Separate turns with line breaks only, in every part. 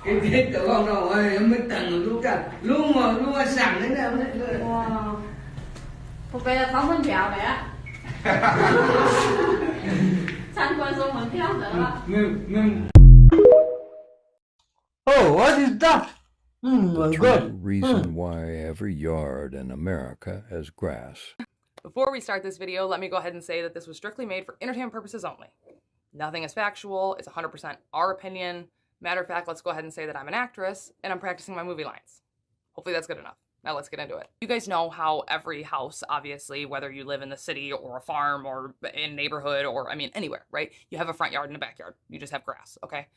Cái tiết của con đâu ơi, em mới tầng luôn cả, luôn mà sẵn thế nào đấy.
Wow. Phục về là không phân béo vậy á. Sang quan xong mình theo nữa ạ.
Oh, what is that? My God.
True reason why every yard in America has grass.
Before we start this video, let me go ahead and say that this was strictly made for entertainment purposes only. Nothing is factual, it's 100% our opinion. Matter of fact, let's go ahead and say that I'm an actress and I'm practicing my movie lines. Hopefully that's good enough. Now let's get into it. You guys know how every house, obviously, whether you live in the city or a farm or in a neighborhood or, I mean, anywhere, right? You have a front yard and a backyard. You just have grass, okay?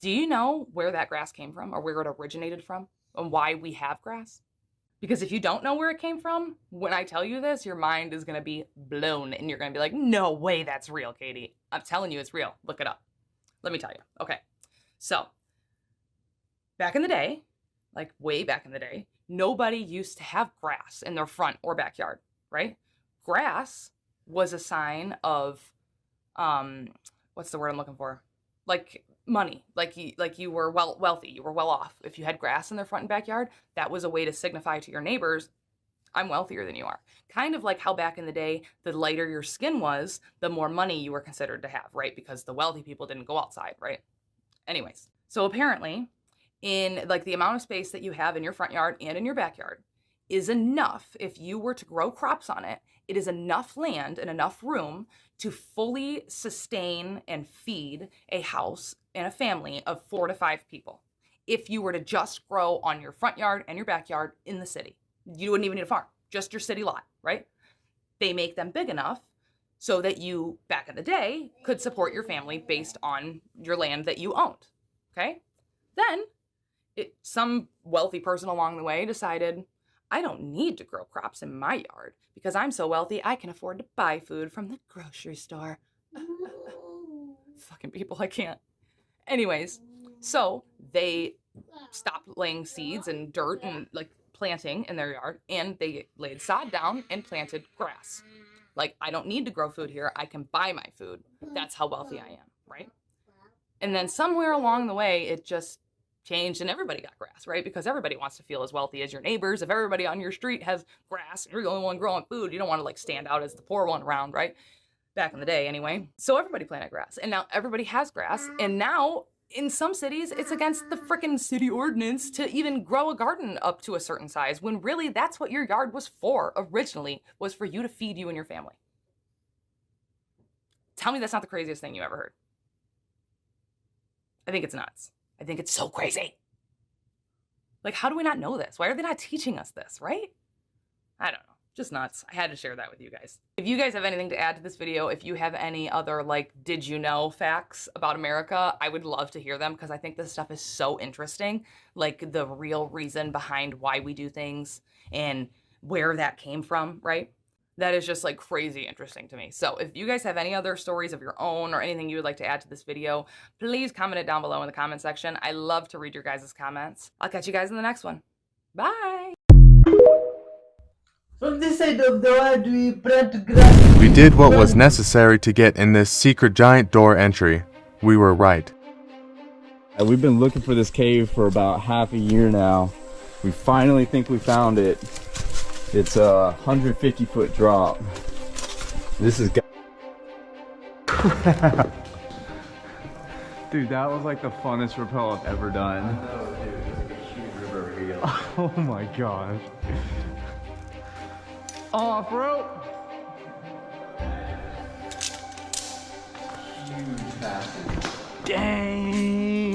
Do you know where that grass came from or where it originated from and why we have grass? Because if you don't know where it came from, when I tell you this, your mind is gonna be blown and you're gonna be like, no way that's real, Katie. I'm telling you it's real. Look it up. Let me tell you. Okay. So, back in the day, like way back in the day, nobody used to have grass in their front or backyard, right? Grass was a sign of, what's the word I'm looking for? Like money, like you were wealthy, you were well off. If you had grass in their front and backyard, that was a way to signify to your neighbors, I'm wealthier than you are. Kind of like how back in the day, the lighter your skin was, the more money you were considered to have, right? Because the wealthy people didn't go outside, right? Anyways, so apparently in like the amount of space that you have in your front yard and in your backyard is enough. If you were to grow crops on it, it is enough land and enough room to fully sustain and feed a house and a family of 4 to 5 people. If you were to just grow on your front yard and your backyard in the city, you wouldn't even need a farm, just your city lot, right? They make them big enough so that you, back in the day, could support your family based on your land that you owned, okay? Then some wealthy person along the way decided, I don't need to grow crops in my yard because I'm so wealthy I can afford to buy food from the grocery store. Fucking people, I can't. Anyways, so they stopped laying seeds and dirt and like planting in their yard, and they laid sod down and planted grass. Like, I don't need to grow food here. I can buy my food. That's how wealthy I am, right? And then somewhere along the way, it just changed and everybody got grass, right? Because everybody wants to feel as wealthy as your neighbors. If everybody on your street has grass and you're the only one growing food, you don't want to like stand out as the poor one around, right? Back in the day anyway. So everybody planted grass and now everybody has grass. And now in some cities, it's against the frickin' city ordinance to even grow a garden up to a certain size when really that's what your yard was for originally, was for you to feed you and your family. Tell me that's not the craziest thing you ever heard. I think it's nuts. I think it's so crazy. Like, how do we not know this? Why are they not teaching us this, right? I don't know. Just nuts. I had to share that with you guys. If you guys have anything to add to this video, if you have any other, like, did you know facts about America, I would love to hear them because I think this stuff is so interesting. Like, the real reason behind why we do things and where that came from, right? That is just like crazy interesting to me. So if you guys have any other stories of your own or anything you would like to add to this video, please comment it down below in the comment section. I love to read your guys' comments. I'll catch you guys in the next one. Bye.
From this side of the world, we plant grass.
We did what was necessary to get in this secret giant door entry. We were right.
We've been looking for this cave for about half a year now. We finally think we found it. It's a 150-foot drop. This is dude, that was like the funnest rappel I've ever done.
I know, dude. There's like a huge river over here.
Oh my gosh. Off rope.
Huge passage.
Dang.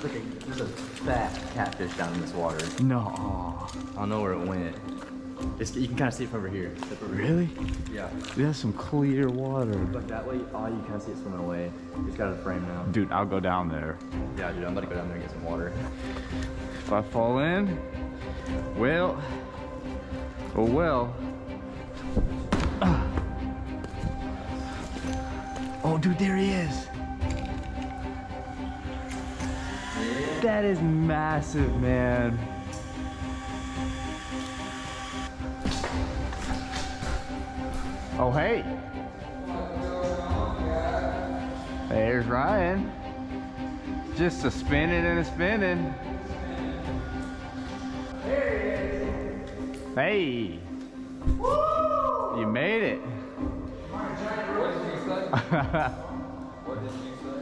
There's a fat catfish down in this water.
No.
I don't know where it went. You can kind of see it from over here.
Really?
Yeah.
Dude, that's some clear water.
But that way, all you kind of see is swimming away. It's got a frame now.
Dude, I'll go down there.
Yeah, dude, I'm about to go down there and get some water.
If I fall in, well, oh well. Oh, dude, there he is. That is massive, man. Oh, hey. There's trying. Just a spinning and a spinning. Hey! Woo! You made it.
What did you say?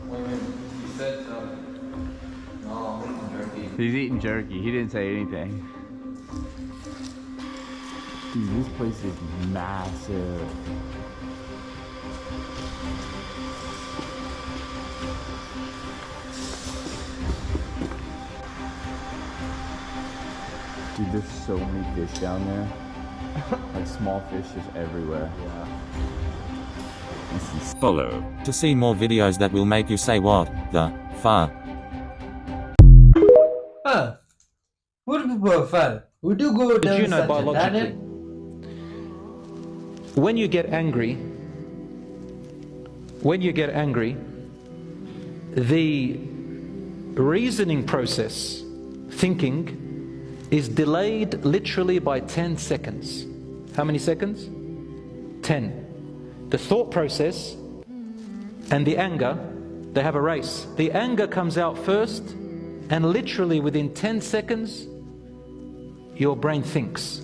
Wait, you said something. No, I'm eating jerky.
He's eating jerky. He didn't say anything. Dude, this place is massive. Dude, there's so many fish down there. Like small fish just everywhere. Yeah.
Follow to see more videos that will make you say what the fuck.
Would you prefer? Would you go down
Did you know
such a
biologically,
tunnel?
when you get angry, the reasoning process, thinking, is delayed literally by 10 seconds. How many seconds? 10. The thought process and the anger, they have a race. The anger comes out first, and literally within 10 seconds, your brain thinks.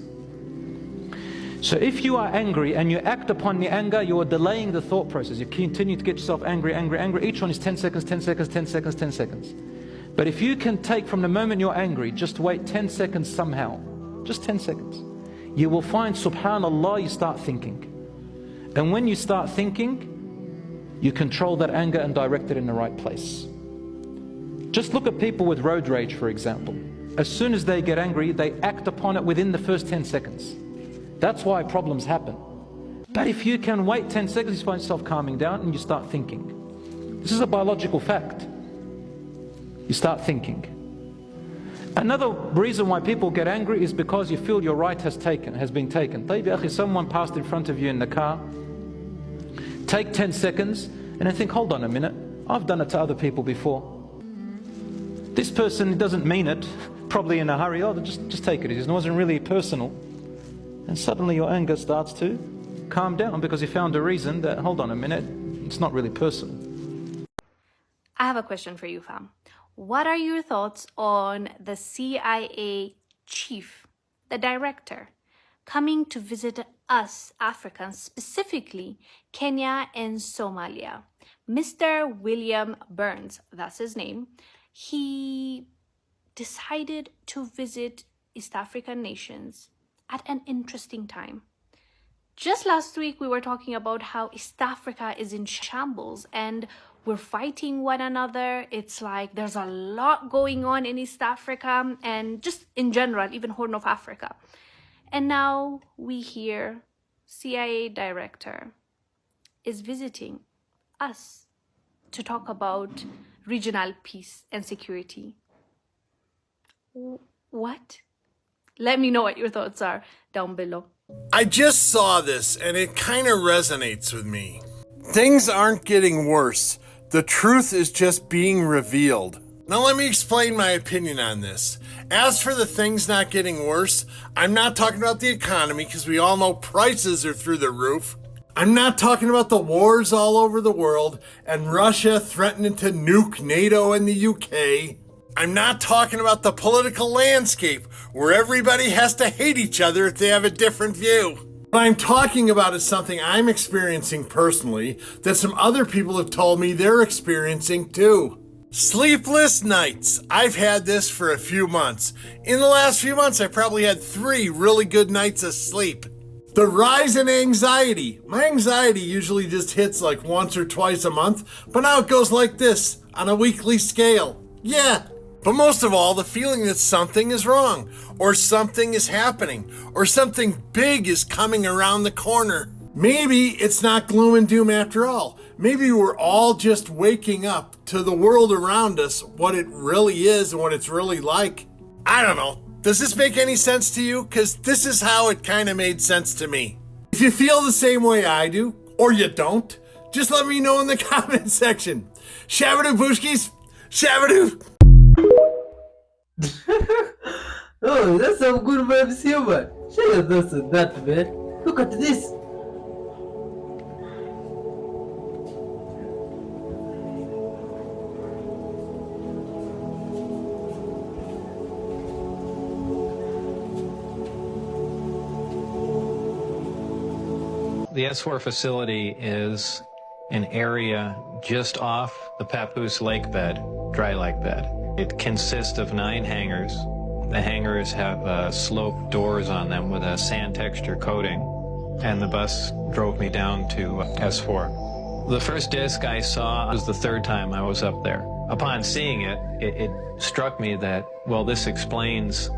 So if you are angry and you act upon the anger, you are delaying the thought process. You continue to get yourself angry. Each one is 10 seconds, 10 seconds, 10 seconds, 10 seconds. But if you can take from the moment you're angry, just wait 10 seconds somehow, just 10 seconds, you will find, subhanallah, you start thinking. And when you start thinking, you control that anger and direct it in the right place. Just look at people with road rage, for example. As soon as they get angry, they act upon it within the first 10 seconds. That's why problems happen. But if you can wait 10 seconds, you find yourself calming down and you start thinking. This is a biological fact. You start thinking. Another reason why people get angry is because you feel your right has been taken. Someone passed in front of you in the car. Take 10 seconds and then think, hold on a minute, I've done it to other people before. This person doesn't mean it, probably in a hurry, oh, just take it. It wasn't really personal. And suddenly your anger starts to calm down because you found a reason that, hold on a minute, it's not really personal.
I have a question for you, fam. What are your thoughts on the CIA chief, the director, coming to visit us Africans, specifically Kenya and Somalia? Mr. William Burns, that's his name, he decided to visit East African nations at an interesting time. Just last week, we were talking about how East Africa is in shambles and we're fighting one another. It's like there's a lot going on in East Africa and just in general, even Horn of Africa. And now we hear CIA director is visiting us to talk about regional peace and security. What? Let me know what your thoughts are down below.
I just saw this and it kind of resonates with me. Things aren't getting worse. The truth is just being revealed. Now let me explain my opinion on this. As for the things not getting worse, I'm not talking about the economy because we all know prices are through the roof. I'm not talking about the wars all over the world and Russia threatening to nuke NATO and the UK. I'm not talking about the political landscape where everybody has to hate each other if they have a different view. What I'm talking about is something I'm experiencing personally that some other people have told me they're experiencing too. Sleepless nights. I've had this for a few months. In the last few months, I probably had 3 really good nights of sleep. The rise in anxiety. My anxiety usually just hits like once or twice a month, but now it goes like this on a weekly scale. Yeah. But most of all, the feeling that something is wrong, or something is happening, or something big is coming around the corner. Maybe it's not gloom and doom after all. Maybe we're all just waking up to the world around us, what it really is and what it's really like. I don't know. Does this make any sense to you? Because this is how it kind of made sense to me. If you feel the same way I do, or you don't, just let me know in the comment section. Shabadoo Booshkis, Shabadoo!
Oh, that's some good vibes here, man. Show us this and that, man. Look at this.
The S4 facility is an area just off the Papoose lake bed, dry lake bed. It consists of 9 hangars. The hangars have sloped doors on them with a sand texture coating, and the bus drove me down to S4. The first disc I saw was the 3rd time I was up there. Upon seeing it, it struck me that, well, this explains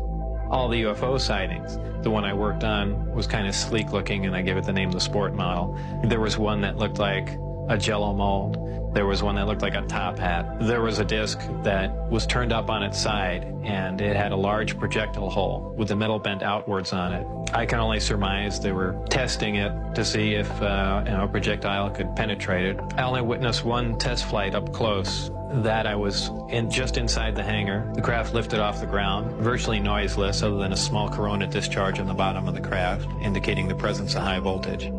all the UFO sightings. The one I worked on was kind of sleek looking, and I gave it the name the Sport model. There was one that looked like a Jello mold. There was one that looked like a top hat. There was a disc that was turned up on its side, and it had a large projectile hole with the metal bent outwards on it. I can only surmise they were testing it to see if a projectile could penetrate it. I only witnessed one test flight up close. That I was just inside the hangar. The craft lifted off the ground, virtually noiseless other than a small corona discharge on the bottom of the craft, indicating the presence of high voltage.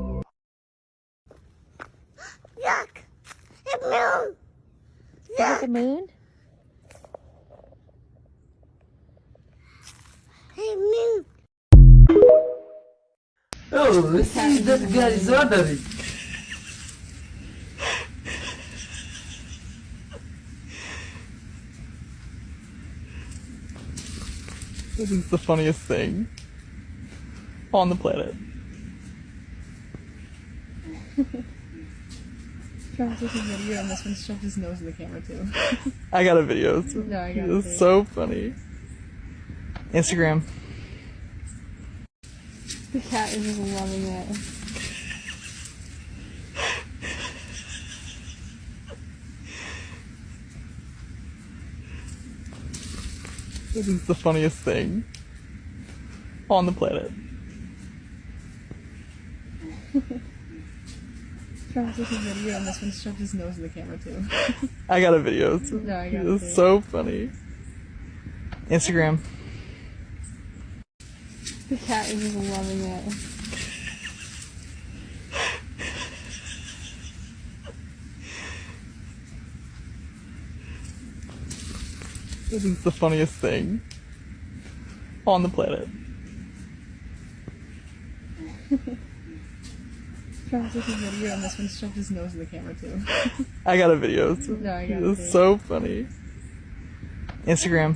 Yuck! A moon! Yuck! Is it the moon? Hey, moon!
Oh, see, that guy is ordering.
This is the funniest thing on the planet.
Travis took a video and this one shoved his nose in the camera too.
I got a video. It's,
no, I got it.
It's so funny. Instagram.
The cat is just loving it.
This is the funniest thing on the planet.
Travis took a video and this one shoved his nose in the camera too.
I got a video. It's,
no, I got
it's
it.
so funny. Instagram.
The cat is just loving it.
This is the funniest thing on the planet.
Travis took a video and this one shoved his nose in the camera too.
I got a video. It's,
no, I got
it's
it.
so funny. Instagram.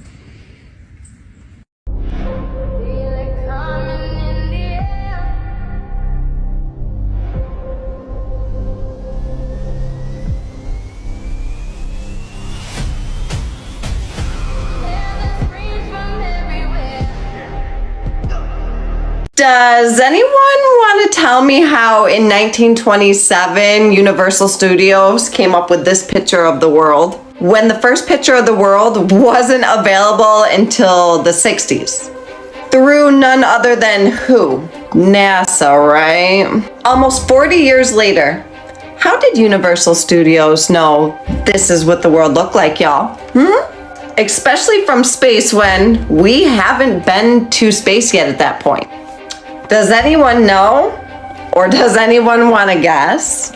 Does anyone want to tell me how in 1927 Universal Studios came up with this picture of the world when the first picture of the world wasn't available until the 60s? Through none other than who? NASA, right? Almost 40 years later, how did Universal Studios know this is what the world looked like, y'all? Especially from space when we haven't been to space yet at that point. Does anyone know? Or does anyone want to guess?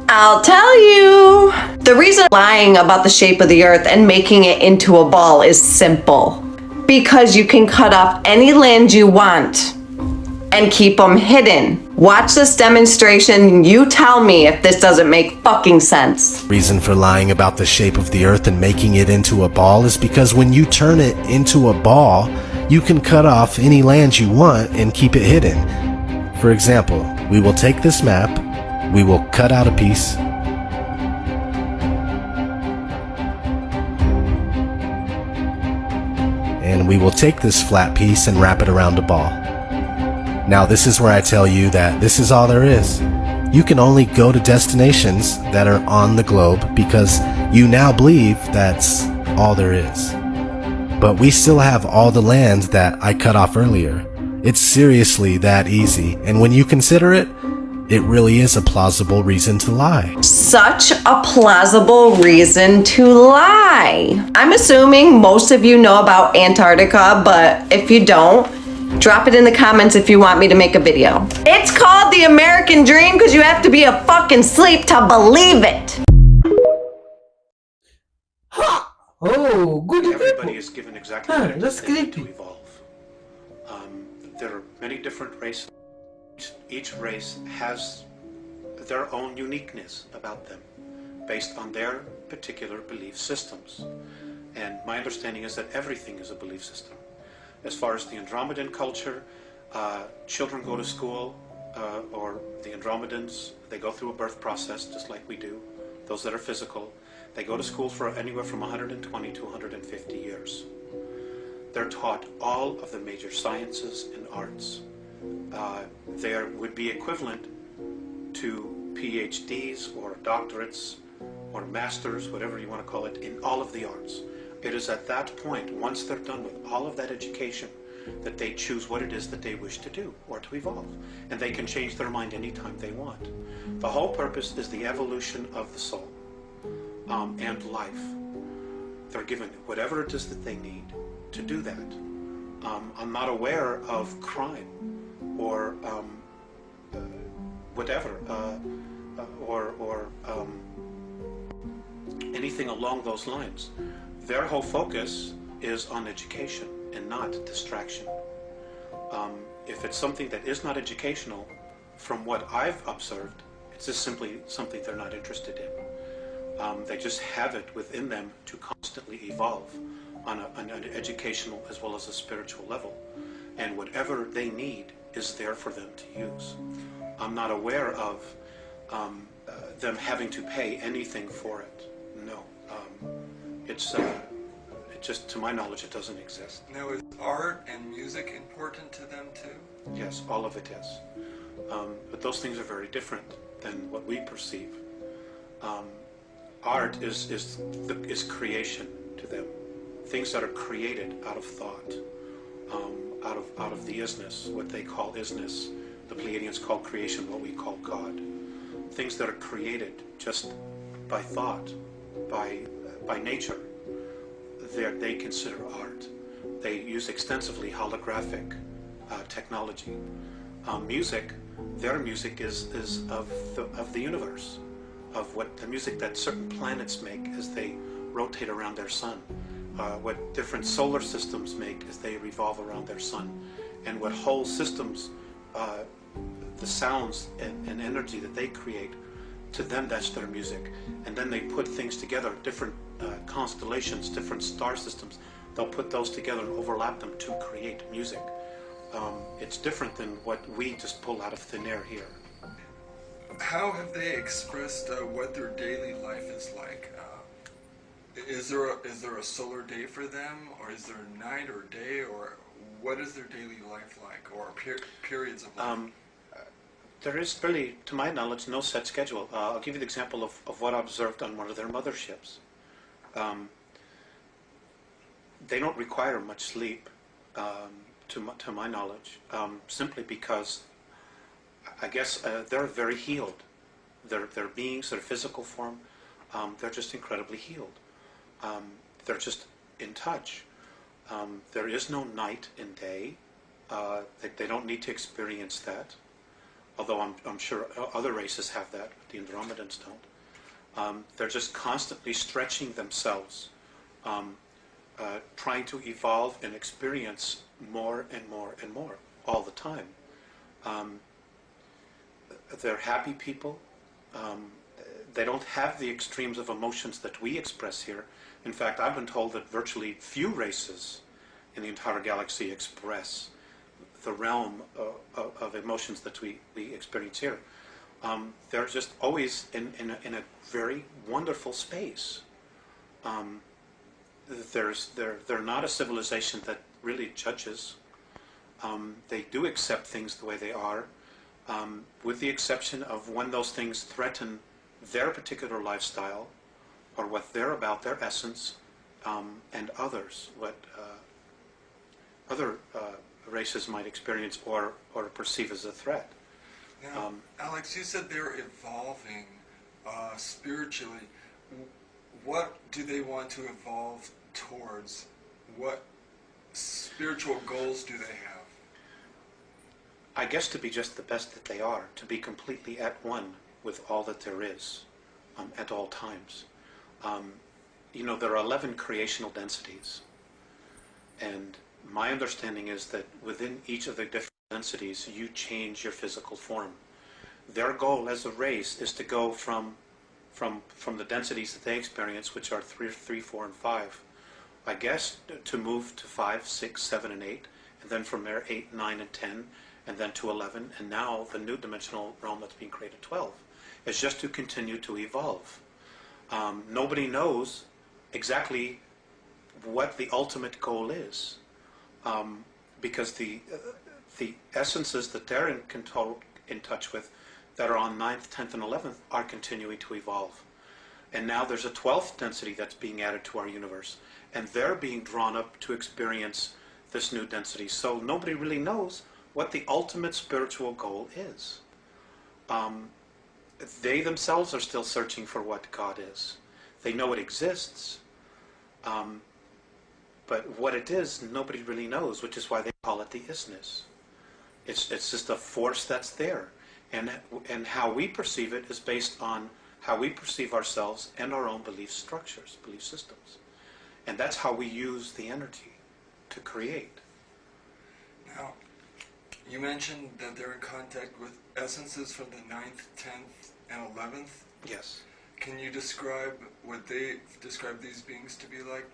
I'll tell you. The reason lying about the shape of the earth and making it into a ball is simple. Because you can cut off any land you want and keep them hidden. Watch this demonstration. You tell me if this doesn't make fucking sense.
Reason for lying about the shape of the earth and making it into a ball is because when you turn it into a ball, you can cut off any land you want and keep it hidden. For example, we will take this map, we will cut out a piece, and we will take this flat piece and wrap it around a ball. Now this is where I tell you that this is all there is. You can only go to destinations that are on the globe because you now believe that's all there is. But we still have all the land that I cut off earlier. It's seriously that easy, and when you consider it, it really is a plausible reason to lie.
Such a plausible reason to lie. I'm assuming most of you know about Antarctica, but if you don't, drop it in the comments if you want me to make a video. It's called the American Dream because you have to be a fucking sleep to believe it.
Oh, good.
Everybody is given exactly what
that's
they need
creepy.
to evolve. There are many different races. Each race has their own uniqueness about them based on their particular belief systems. And my understanding is that everything is a belief system. As far as the Andromedan culture, children go to school, or the Andromedans, they go through a birth process just like we do, those that are physical. They go to school for anywhere from 120 to 150 years. They're taught all of the major sciences and arts. There would be equivalent to PhDs or doctorates or masters, whatever you want to call it, in all of the arts. It is at that point, once they're done with all of that education, that they choose what it is that they wish to do or to evolve. And they can change their mind anytime they want. The whole purpose is the evolution of the soul and life. They're given whatever it is that they need to do that. I'm not aware of crime or whatever, or anything along those lines. Their whole focus is on education and not distraction. If it's something that is not educational, from what I've observed, it's just simply something they're not interested in. They just have it within them to constantly evolve on an educational as well as a spiritual level. And whatever they need is there for them to use. I'm not aware of them having to pay anything for it. No. It's just, to my knowledge, it doesn't exist.
Now, is art and music important to them too?
Yes, all of it is. But those things are very different than what we perceive. Art is creation to them. Things that are created out of thought, out of the isness, what they call isness. The Pleiadians call creation what we call God. Things that are created just by thought, by nature, they consider art. They use extensively holographic technology. Music, their music is of the universe, of what the music that certain planets make as they rotate around their sun, what different solar systems make as they revolve around their sun, and what whole systems, the sounds and energy that they create, to them that's their music. And then they put things together, different constellations, different star systems. They'll put those together and overlap them to create music. It's different than what we just pull out of thin air here.
How have they expressed what their daily life is like? Is there a solar day for them, or is there a night or day, or what is their daily life like, or periods of life?
There is really, to my knowledge, no set schedule. I'll give you the example of what I observed on one of their motherships. They don't require much sleep, to my knowledge, simply because I guess they're very healed. Their beings, their physical form, they're just incredibly healed. They're just in touch. There is no night and day. They don't need to experience that. Although I'm sure other races have that, but the Andromedans don't. They're just constantly stretching themselves, trying to evolve and experience more and more and more all the time. They're happy people. They don't have the extremes of emotions that we express here. In fact, I've been told that virtually few races in the entire galaxy express the realm of emotions that we experience here. They're just always in a very wonderful space. They're not a civilization that really judges. They do accept things the way they are, with the exception of when those things threaten their particular lifestyle or what they're about, their essence, and others, what other races might experience or perceive as a threat.
Now, Alex, you said they're evolving spiritually. What do they want to evolve towards? What spiritual goals do they have?
I guess to be just the best that they are, to be completely at one with all that there is at all times. You know, there are 11 creational densities, and my understanding is that within each of the different densities, you change your physical form. Their goal as a race is to go from the densities that they experience, which are 3, 4, and 5, I guess, to move to 5, 6, 7, and 8, and then from there 8, 9, and 10, and then to 11, and now the new dimensional realm that's being created, 12, is just to continue to evolve. Nobody knows exactly what the ultimate goal is, because the essences that they're in touch with that are on 9th, 10th, and 11th are continuing to evolve. And now there's a 12th density that's being added to our universe, and they're being drawn up to experience this new density. So nobody really knows what the ultimate spiritual goal is. They themselves are still searching for what God is. They know it exists, but what it is, nobody really knows, which is why they call it the isness. It's just a force that's there. And how we perceive it is based on how we perceive ourselves and our own belief structures, belief systems. And that's how we use the energy to create.
Now, you mentioned that they're in contact with essences from the 9th, 10th, and 11th?
Yes.
Can you describe what they describe these beings to be like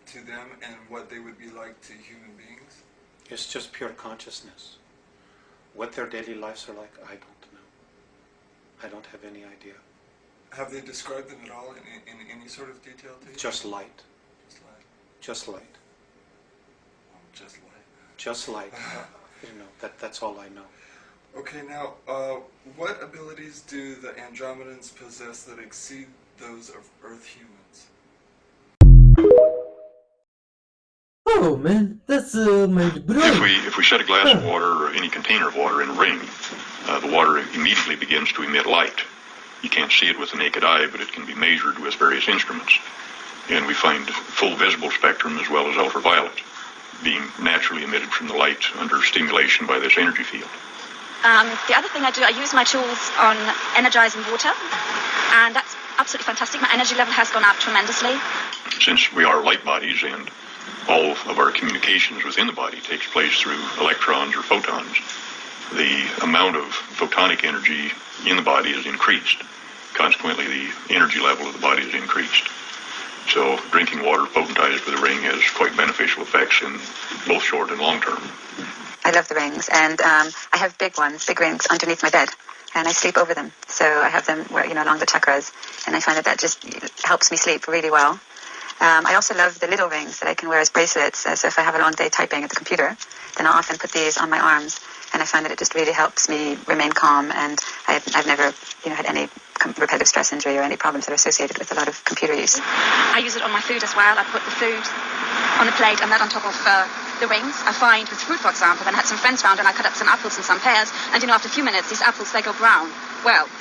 to them, and what they would be like to human beings?
It's just pure consciousness. What their daily lives are like, I don't know. I don't have any idea.
Have they described them at all in any sort of detail to you?
Just light.
Just light.
Just light.
Oh, just light.
Just light. That's all I know.
Okay, now, what abilities do the Andromedans possess that exceed those of Earth humans?
Oh man, that's mind-blowing.
If we set a glass of water or any container of water in a ring, the water immediately begins to emit light. You can't see it with the naked eye, but it can be measured with various instruments. And we find full visible spectrum as well as ultraviolet being naturally emitted from the light under stimulation by this energy field.
The other thing I do, I use my tools on energizing water, and that's absolutely fantastic. My energy level has gone up tremendously.
Since we are light bodies and all of our communications within the body takes place through electrons or photons, the amount of photonic energy in the body is increased. Consequently, the energy level of the body is increased. So drinking water potentized with a ring has quite beneficial effects in both short and long term.
I love the rings, and I have big rings underneath my bed, and I sleep over them. So I have them along the chakras, and I find that just helps me sleep really well. I also love the little rings that I can wear as bracelets. So if I have a long day typing at the computer, then I'll often put these on my arms, and I find that it just really helps me remain calm. And I've never, had any repetitive stress injury or any problems that are associated with a lot of computer use.
I use it on my food as well. I put the food on a plate and that on top of the rings. I find with fruit, for example, when I had some friends round and I cut up some apples and some pears, and after a few minutes, these apples, they go brown. Well,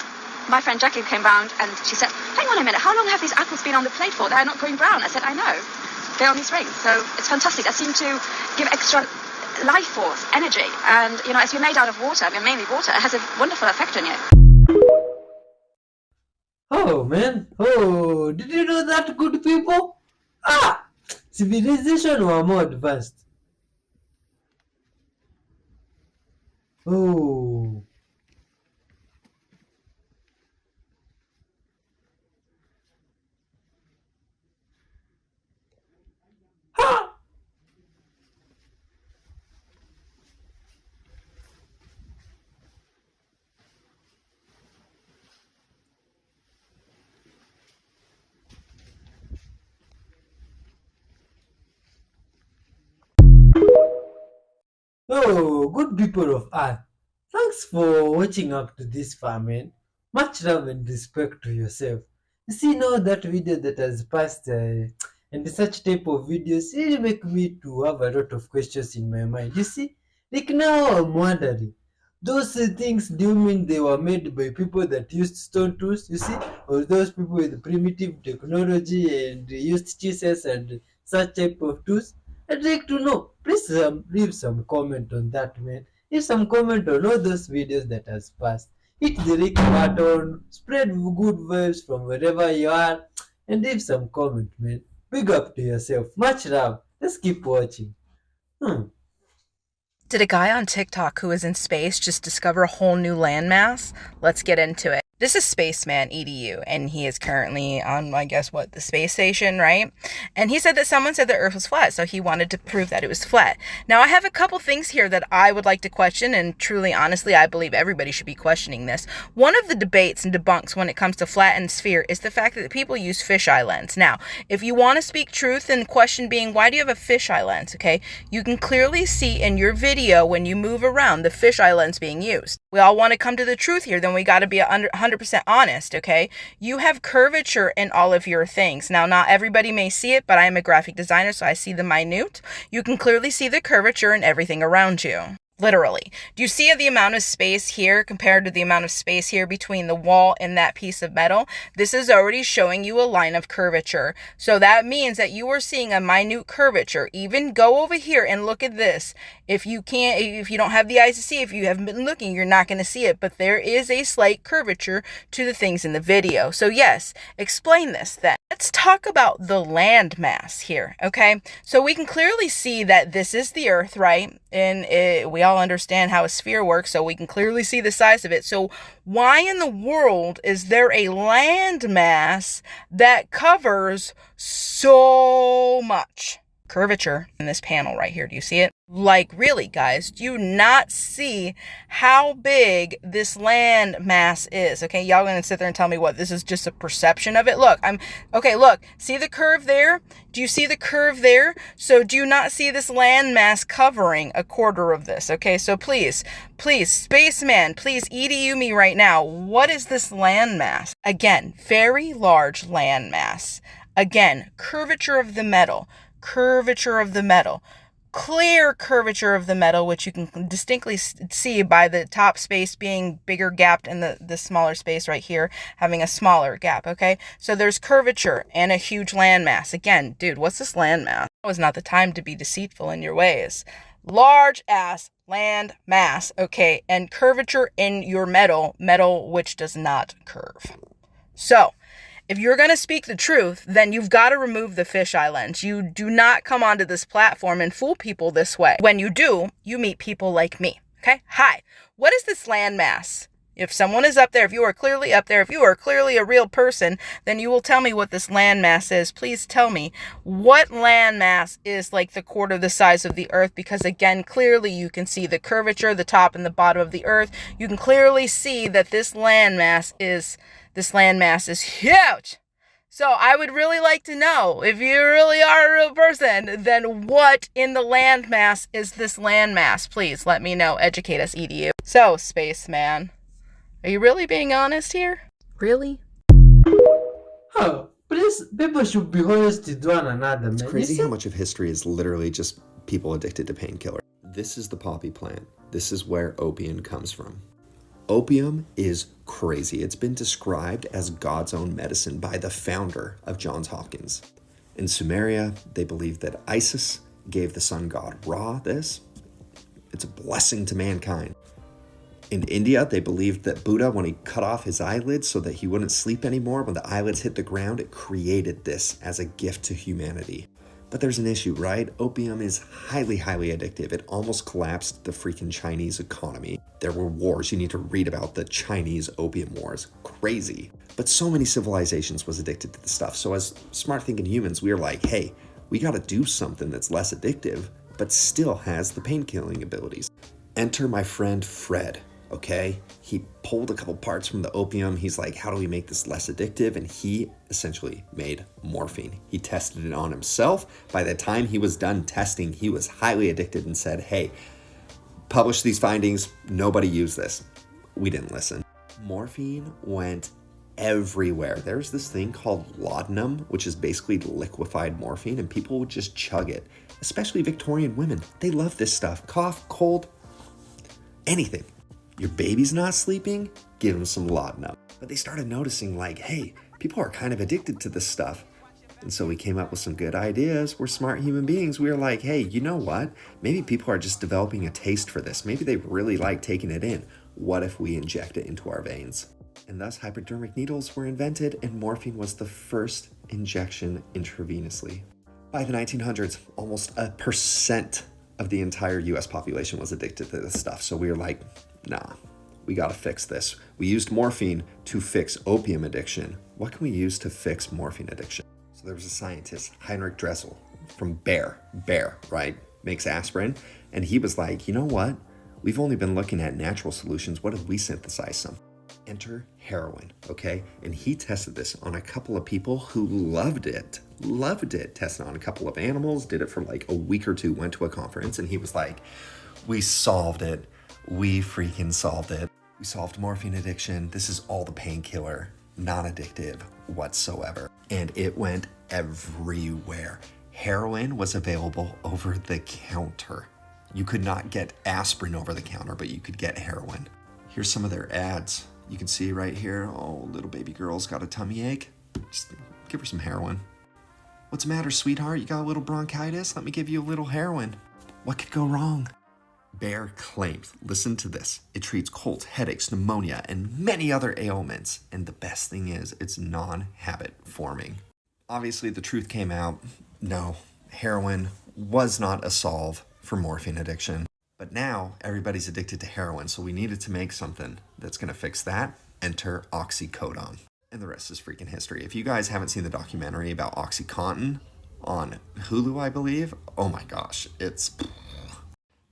my friend Jackie came round and she said, hang on a minute, how long have these apples been on the plate for? They're not going brown. I said, I know. They're on these rings. So it's fantastic. They seem to give extra life force, energy. And, as we're made out of water, we're mainly water, it has a wonderful effect on you.
Oh man, did you know that, good people? Civilization were more advanced. Oh. Oh, good people of Earth. Thanks for watching up to this far, man. Much love and respect to yourself. You see now that video that has passed and such type of videos really make me to have a lot of questions in my mind. You see, like now I'm wondering, those things, do you mean they were made by people that used stone tools, you see? Or those people with primitive technology and used chisels and such type of tools? I'd like to know. Please leave some comment on that, man. Leave some comment on all those videos that has passed. Hit the like button, spread good vibes from wherever you are, and leave some comment, man. Big up to yourself. Much love. Let's keep watching.
Did a guy on TikTok who is in space just discover a whole new landmass? Let's get into it. This is Spaceman EDU, and he is currently on, I guess, the space station, right? And he said that someone said the Earth was flat, so he wanted to prove that it was flat. Now, I have a couple things here that I would like to question, and truly, honestly, I believe everybody should be questioning this. One of the debates and debunks when it comes to flat and sphere is the fact that people use fisheye lens. Now, if you want to speak truth, and question being, why do you have a fisheye lens, okay? You can clearly see in your video when you move around the fisheye lens being used. We all want to come to the truth here, then we got to be 100% honest, okay? You have curvature in all of your things. Now, not everybody may see it, but I am a graphic designer, so I see the minute. You can clearly see the curvature in everything around you. Literally. Do you see the amount of space here compared to the amount of space here between the wall and that piece of metal? This is already showing you a line of curvature. So that means that you are seeing a minute curvature. Even go over here and look at this. If you don't have the eyes to see, if you haven't been looking, you're not going to see it. But there is a slight curvature to the things in the video. So yes, explain this then. Let's talk about the land mass here, okay? So we can clearly see that this is the Earth, right? And we all understand how a sphere works, so we can clearly see the size of it. So why in the world is there a land mass that covers so much curvature in this panel right here? Do you see it? Like, really, guys, do you not see how big this land mass is? Okay, y'all gonna sit there and tell me what, this is just a perception of it? Look, look, see the curve there? Do you see the curve there? So do you not see this land mass covering a quarter of this? Okay, so please, Spaceman, please EDU me right now. What is this land mass? Again, very large land mass. Again, curvature of the metal. Clear curvature of the metal, which you can distinctly see by the top space being bigger gapped and the smaller space right here having a smaller gap, okay? So there's curvature and a huge landmass. Again, dude, what's this landmass? Now is not the time to be deceitful in your ways. Large ass land mass, okay, and curvature in your metal which does not curve. So, if you're going to speak the truth, then you've got to remove the fisheye lens. You do not come onto this platform and fool people this way. When you do, you meet people like me. Okay? Hi. What is this landmass? If someone is up there, if you are clearly up there, if you are clearly a real person, then you will tell me what this landmass is. Please tell me what landmass is like the quarter the size of the Earth, because again, clearly you can see the curvature, the top and the bottom of the Earth. You can clearly see that this landmass is huge. So I would really like to know, if you really are a real person, then what in the landmass is this landmass? Please let me know. Educate us, EDU. So, Spaceman, are you really being honest here? Really?
Oh, please, people should be honest with one another, man.
It's crazy how much of history is literally just people addicted to painkillers. This is the poppy plant. This is where opium comes from. Opium is crazy. It's been described as God's own medicine by the founder of Johns Hopkins. In Sumeria, they believed that Isis gave the sun god Ra this. It's a blessing to mankind. In India, they believed that Buddha, when he cut off his eyelids so that he wouldn't sleep anymore, when the eyelids hit the ground, it created this as a gift to humanity. But there's an issue, right? Opium is highly, highly addictive. It almost collapsed the freaking Chinese economy. There were wars. You need to read about the Chinese opium wars. Crazy. But so many civilizations was addicted to the stuff. So as smart thinking humans, we were like, hey, we got to do something that's less addictive, but still has the pain killing abilities. Enter my friend Fred. Okay, he pulled a couple parts from the opium. He's like, how do we make this less addictive? And he essentially made morphine. He tested it on himself. By the time he was done testing, he was highly addicted and said, hey, publish these findings. Nobody use this. We didn't listen. Morphine went everywhere. There's this thing called laudanum, which is basically liquefied morphine, and people would just chug it, especially Victorian women. They love this stuff. Cough, cold, anything. Your baby's not sleeping? Give them some laudanum. But they started noticing like, hey, people are kind of addicted to this stuff. And so we came up with some good ideas. We're smart human beings. We were like, hey, you know what? Maybe people are just developing a taste for this. Maybe they really like taking it in. What if we inject it into our veins? And thus hypodermic needles were invented, and morphine was the first injection intravenously. By the 1900s, almost 1% of the entire US population was addicted to this stuff. So we were like, nah, we gotta fix this. We used morphine to fix opium addiction. What can we use to fix morphine addiction? So there was a scientist, Heinrich Dressel, from Bayer, right? Makes aspirin. And he was like, you know what? We've only been looking at natural solutions. What if we synthesize some? Enter heroin, okay? And he tested this on a couple of people who loved it. Tested on a couple of animals, did it for like a week or two, went to a conference, and he was like, we solved it. We freaking solved it. We solved morphine addiction. This is all the painkiller, non-addictive whatsoever. And it went everywhere. Heroin was available over the counter. You could not get aspirin over the counter, but you could get heroin. Here's some of their ads. You can see right here, oh, little baby girl's got a tummy ache. Just give her some heroin. What's the matter, sweetheart? You got a little bronchitis? Let me give you a little heroin. What could go wrong? Bayer claims, listen to this, it treats colds, headaches, pneumonia, and many other ailments. And the best thing is, it's non-habit forming. Obviously, the truth came out. No, heroin was not a solve for morphine addiction. But now, everybody's addicted to heroin, so we needed to make something that's going to fix that. Enter oxycodone. And the rest is freaking history. If you guys haven't seen the documentary about OxyContin on Hulu, I believe, oh my gosh,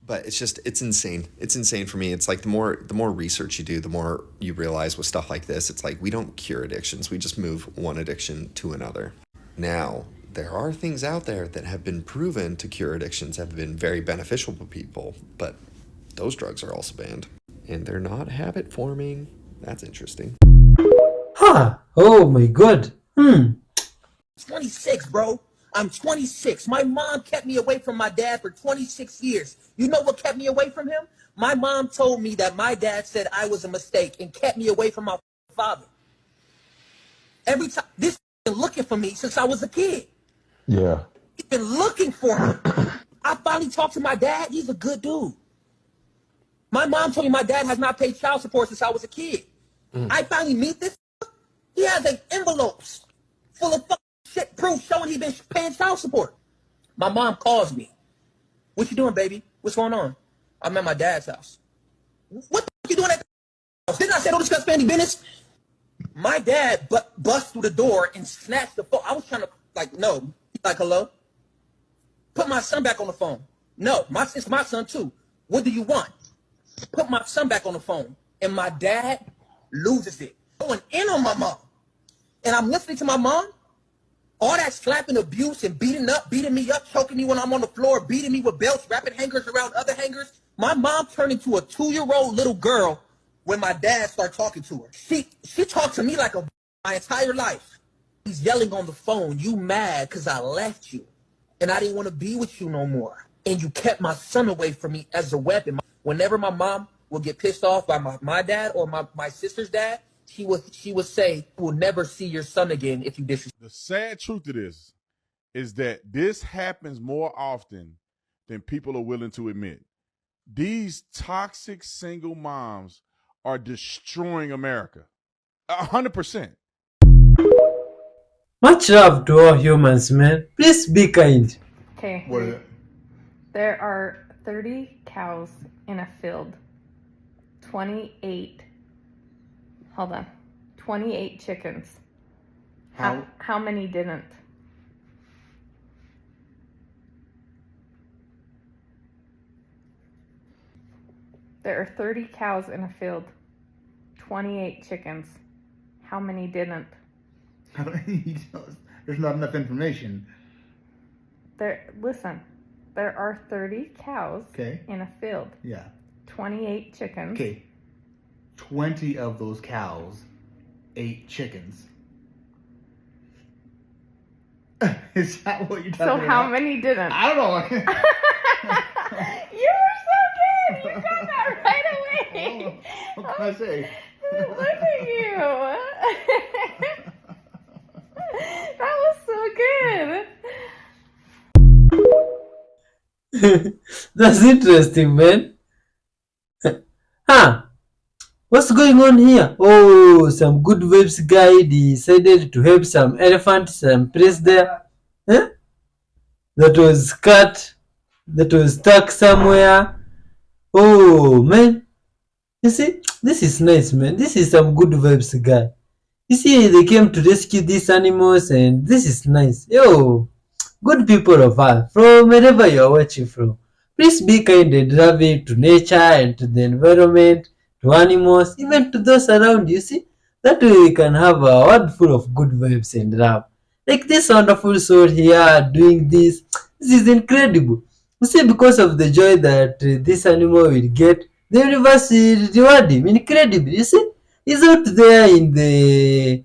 but it's insane. It's insane for me. It's like the more research you do, the more you realize with stuff like this, it's like we don't cure addictions. We just move one addiction to another. Now, there are things out there that have been proven to cure addictions, have been very beneficial to people, but those drugs are also banned. And they're not habit forming. That's interesting.
Huh. Oh my god.
26, bro. I'm 26. My mom kept me away from my dad for 26 years. You know what kept me away from him? My mom told me that my dad said I was a mistake and kept me away from my father. Every time, this been looking for me since I was a kid.
Yeah.
He's been looking for me. I finally talked to my dad. He's a good dude. My mom told me my dad has not paid child support since I was a kid. I finally meet this. He has envelopes full of shit proof showing he been paying child support. My mom calls me. What you doing, baby? What's going on? I'm at my dad's house. What the fuck you doing at the house? Didn't I say don't discuss family business? My dad bust through the door and snatched the phone. I was trying to, no. He's like, hello? Put my son back on the phone. No, it's my son too. What do you want? Put my son back on the phone. And my dad loses it. Going in on my mom. And I'm listening to my mom. All that slapping, abuse, and beating me up, choking me when I'm on the floor, beating me with belts, wrapping hangers around other hangers. My mom turned into a 2-year-old little girl when my dad started talking to her. She talked to me like my entire life. He's yelling on the phone, you mad because I left you. And I didn't want to be with you no more. And you kept my son away from me as a weapon. Whenever my mom would get pissed off by my dad or my sister's dad, she would say, we'll never see your son again if you disrespect.
The sad truth of this is that this happens more often than people are willing to admit. These toxic single moms are destroying America. 100%.
Much love to all humans, man. Please be kind.
Okay.
What is it?
There are 30 cows in a field. 28 chickens. How many didn't? There are 30 cows in a field. 28 chickens. How many didn't?
There's not enough information.
Listen. There are 30 cows in a field.
Yeah.
28 chickens.
Okay. 20 of those cows ate chickens. Is that what you're talking about?
So how many didn't?
I don't know.
You were so good. You got that right away.
What can I say?
Look at you. That was so good.
That's interesting, man. What's going on here? Oh, some good vibes guy decided to help some elephants and place there. That was cut. that was stuck somewhere. Oh man, you see, this is nice, man. This is some good vibes, guy. You see, they came to rescue these animals, and this is nice. Yo, good people of Earth, from wherever you are watching from, please be kind and loving to nature and to the environment, to animals, even to those around you. See, that way we can have a world full of good vibes and love. Like this wonderful soul here doing this. This is incredible. You see, because of the joy that this animal will get, the universe will reward him incredibly. You see, he's out there in the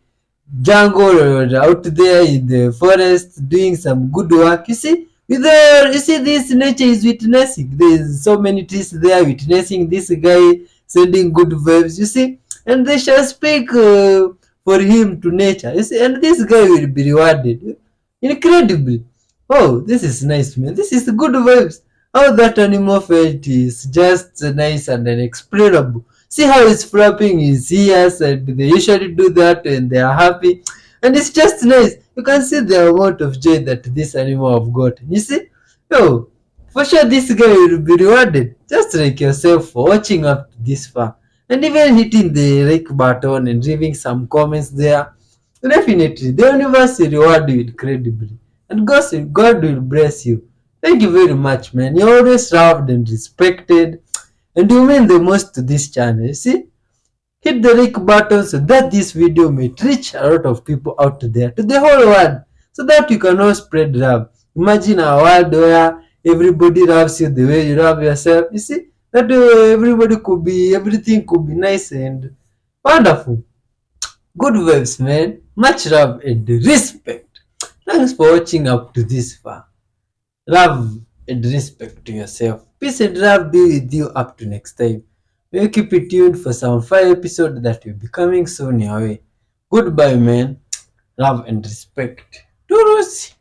jungle or out there in the forest doing some good work. You see, with the, you see, this nature is witnessing. There's so many trees there witnessing this guy sending good vibes. You see, and they shall speak for him to nature. You see, and this guy will be rewarded incredibly. Oh, this is nice, man. This is good vibes. How that animal felt is just nice and unexplainable. See how it's flapping his ears, and they usually do that when they are happy. And it's just nice. You can see the amount of joy that this animal have got. You see? Oh, for sure this guy will be rewarded. Just like yourself for watching up to this far. And even hitting the like button and leaving some comments there. Definitely, the universe will reward you incredibly. And God will bless you. Thank you very much, man. You're always loved and respected. And you mean the most to this channel. You see? Hit the like button so that this video may reach a lot of people out there, to the whole world, so that you can all spread love. Imagine a world where everybody loves you the way you love yourself. You see? That way everybody could be, everything could be nice and wonderful. Good vibes, man. Much love and respect. Thanks for watching up to this far. Love and respect to yourself. Peace and love be with you up to next time. May you keep it tuned for some fire episode that will be coming soon your way. Goodbye, man. Love and respect. Toodles.